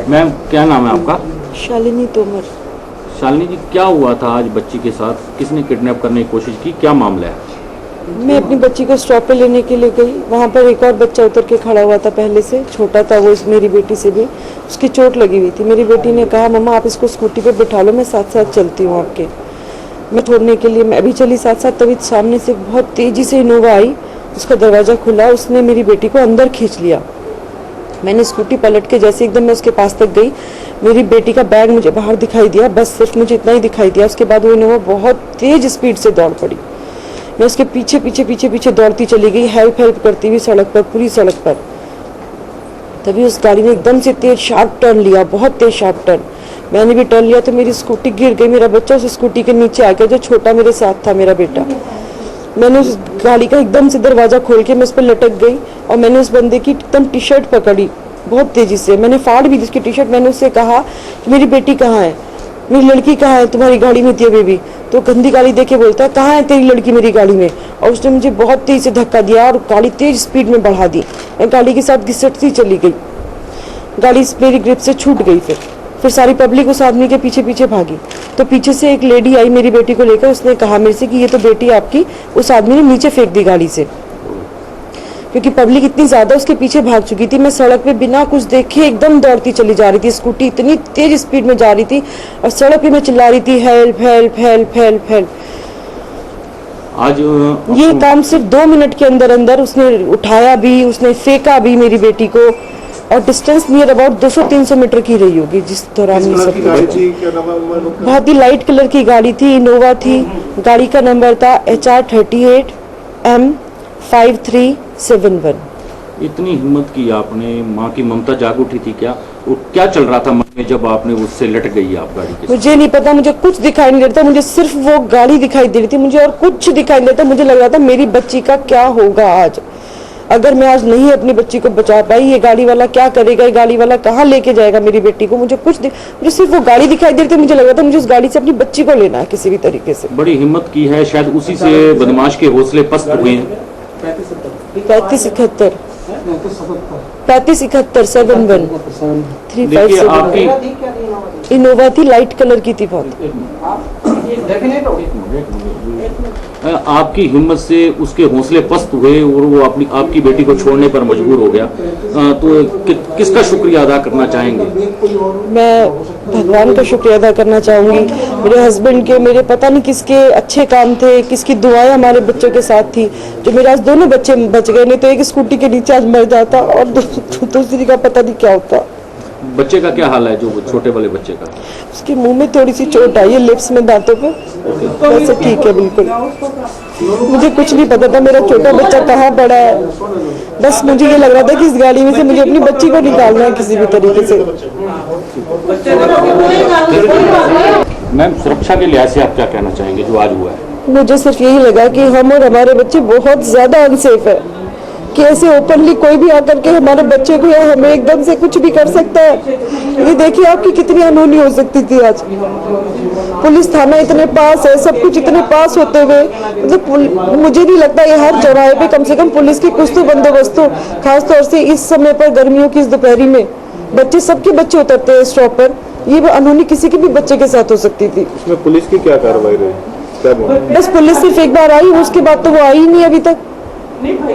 Ma'am क्या नाम है आपका? शालिनी तोमर। शालिनी जी, क्या हुआ था आज बच्ची के साथ? किसने किडनैप करने की कोशिश की? क्या मामला है? मैं अपनी बच्ची को स्टॉप पे लेने के लिए गई। वहाँ पर एक और बच्चा उतर के खड़ा हुआ था, पहले से छोटा था वो, मेरी बेटी से भी। उसकी चोट लगी हुई थी। मेरी बेटी ने कहा मम्मा आप इसको स्कूटी पे बिठा लो, मैं साथ साथ चलती हूँ आपके। मैं छोड़ने के लिए मैं भी चली साथ साथ, तभी सामने से बहुत तेज़ी से इनोवा आई। उसका दरवाज़ा खुला, उसने मेरी बेटी को अंदर खींच लिया। मैंने स्कूटी पलट के जैसे एकदम मैं उसके पास तक गई, मेरी बेटी का बैग मुझे बाहर दिखाई दिया, बस सिर्फ मुझे इतना ही दिखाई दिया। उसके बाद वो इनोवा बहुत तेज़ स्पीड से दौड़ पड़ी। मैं उसके पीछे पीछे पीछे पीछे दौड़ती चली गई, हेल्प हेल्प करती हुई सड़क पर, पूरी सड़क पर। तभी उस गाड़ी ने एकदम से तेज शार्प टर्न लिया, बहुत तेज शार्प टर्न। मैंने भी टर्न लिया तो मेरी स्कूटी गिर गई। मेरा बच्चा उस स्कूटी के नीचे आ गया, जो छोटा मेरे साथ था, मेरा बेटा। मैंने उस गाड़ी का एकदम से दरवाज़ा खोल के मैं उस पर लटक गई और मैंने उस बंदे की एकदम टी शर्ट पकड़ी बहुत तेज़ी से। मैंने फाड़ भी दी उसकी टी शर्ट। मैंने उससे कहा कि मेरी बेटी कहाँ है, मेरी लड़की कहाँ है, तुम्हारी गाड़ी में थी अभी भी। तो गंदी गाली देके बोलता है कहाँ है तेरी लड़की मेरी गाड़ी में। और उसने मुझे बहुत तेज़ से धक्का दिया और गाड़ी तेज़ स्पीड में बढ़ा दी। मैं गाड़ी के साथ घिसटती चली गई, गाड़ी मेरी ग्रिप से छूट गई। फिर सारी पब्लिक उस आदमी के पीछे पीछे भागी। तो पीछे से एक लेडी आई मेरी बेटी को लेकर, उसने कहा मेरे से कि ये तो बेटी आपकी, उस आदमी ने नीचे फेंक दी गाड़ी से, क्योंकि पब्लिक इतनी ज़्यादा उसके पीछे भाग चुकी थी। मैं सड़क पे बिना कुछ देखे एकदम दौड़ती चली जा रही थी, स्कूटी इतनी तेज स्पीड में जा रही थी और सड़क पे मैं चिल्ला रही थी help help help help help. आज ये काम सिर्फ 2 मिनट के अंदर अंदर उसने उठाया भी, उसने फेंका भी मेरी बेटी को। और डिस्टेंस नियर अबाउट 200-300 मीटर की रही होगी जिस दौरान ये सब। बहुत ही लाइट कलर की गाड़ी थी, इनोवा थी। गाड़ी का नंबर था HR38M5371। इतनी हिम्मत की आपने, माँ की ममता जाग उठी थी क्या? वो क्या चल रहा था मन में जब आपने उससे लट गई आप गाड़ी के? मुझे नहीं पता, मुझे कुछ दिखाई नहीं देता, मुझे सिर्फ वो गाड़ी दिखाई दे रही थी, मुझे और कुछ दिखाई नहीं देता। मुझे लग रहा था मेरी बच्ची का क्या होगा आज। अगर मैं आज नहीं अपनी बच्ची को बचा पाई, ये गाड़ी वाला क्या करेगा, ये गाड़ी वाला कहाँ लेके जाएगा मेरी बेटी को। मुझे मुझे सिर्फ वो गाड़ी दिखाई दे रही थी। मुझे लग रहा था मुझे उस गाड़ी से अपनी बच्ची को लेना है किसी भी तरीके से। बड़ी हिम्मत की है, शायद उसी से बदमाश के हौसले पस्त हुए हैं। 3571 आपकी इनोवा थी, लाइट कलर की थी बहुत। आपकी हिम्मत से उसके हौसले पस्त हुए और वो आपकी बेटी को छोड़ने पर मजबूर हो गया। तो किसका शुक्रिया अदा करना चाहेंगे? मैं भगवान का शुक्रिया अदा करना चाहूँगी, मेरे हस्बैंड के, मेरे पता नहीं किसके अच्छे काम थे, किसकी दुआएं हमारे बच्चों के साथ थी, जो मेरे आज दोनों बच्चे बच गए। नहीं तो एक स्कूटी के नीचे आज मर जाता और दूसरी का पता नहीं क्या होता। बच्चे का क्या हाल है, जो छोटे वाले बच्चे का? उसके मुंह में थोड़ी सी चोट आई है, लिप्स में, दांतों पे। वैसे ठीक है बिल्कुल। मुझे कुछ नहीं पता था मेरा छोटा बच्चा कहाँ पड़ा है। बस मुझे ये लग रहा था कि इस गाड़ी में से मुझे अपनी बच्ची को निकालना है किसी भी तरीके से। मैम, सुरक्षा के लिहाज से आप क्या कहना चाहेंगे जो आज हुआ है? मुझे सिर्फ यही लगा कि हम और हमारे बच्चे बहुत ज्यादा अनसेफ है, कि ऐसे ओपनली कोई भी आकर के हमारे बच्चे को या हमें एकदम से कुछ भी कर सकता है। ये देखिए आपकी कितनी अनहोनी हो सकती थी आज। पुलिस थाना इतने पास है, सब कुछ इतने पास होते हुए, मतलब मुझे नहीं लगता ये हर चौराहे पे कम से कम पुलिस की कुछ तो बंदोबस्त हो। खासतौर से इस समय पर, गर्मियों की इस दोपहरी में बच्चे, सबके बच्चे उतरते हैं स्टॉप पर। ये अनहोनी किसी के भी बच्चे के साथ हो सकती थी। उसमें पुलिस की क्या कार्रवाई रही? बस पुलिस सिर्फ एक बार आई, उसके बाद तो वो आई ही नहीं अभी तक।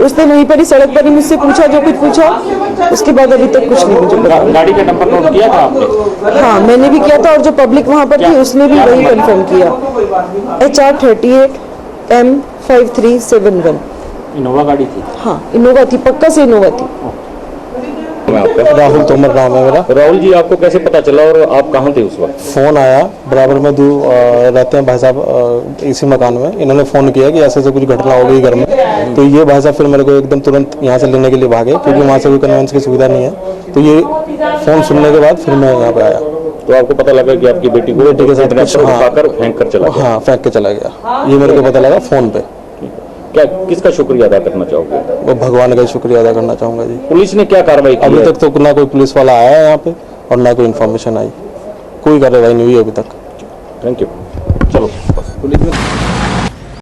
उसने वहीं पर ही सड़क पर ही मुझसे पूछा जो कुछ पूछा, उसके बाद अभी तक कुछ नहीं मुझे पता। गाड़ी का नंबर नोट किया था आपने? हाँ मैंने भी किया था और जो पब्लिक वहाँ पर थी उसने भी वही कंफर्म किया। HR38M5371 इनोवा गाड़ी थी? हाँ इनोवा थी, पक्का से इनोवा थी। राहुल तोमर नाम है मेरा। राहुल जी, आपको कैसे पता चला और आप कहाँ थे उस वक्त? फ़ोन आया, बराबर में रहते हैं भाई साहब इसी मकान में। इन्होंने फ़ोन किया कि ऐसे कुछ घटना हो गई घर में। तो ये भाई साहब फिर मेरे को एकदम तुरंत यहाँ से लेने के लिए भागे, क्योंकि वहाँ से कोई कन्वेंस की सुविधा नहीं है। तो ये फ़ोन सुनने के बाद फिर मैं यहाँ पे आया। तो आपको पता लगा कि आपकी बेटी के साथ कुछ फेंक कर चला गया? हाँ, फेंक के चला गया। ये मेरे को पता लगा फ़ोन पे। क्या किसका शुक्रिया अदा करना चाहोगे? वो भगवान का शुक्रिया अदा करना चाहूँगा जी। पुलिस ने क्या कार्रवाई की? अभी तक तो ना कोई पुलिस वाला आया है यहाँ पे और ना कोई इन्फॉर्मेशन आई, कोई कार्रवाई नहीं हुई अभी तक। Thank you. चलो पुलिस में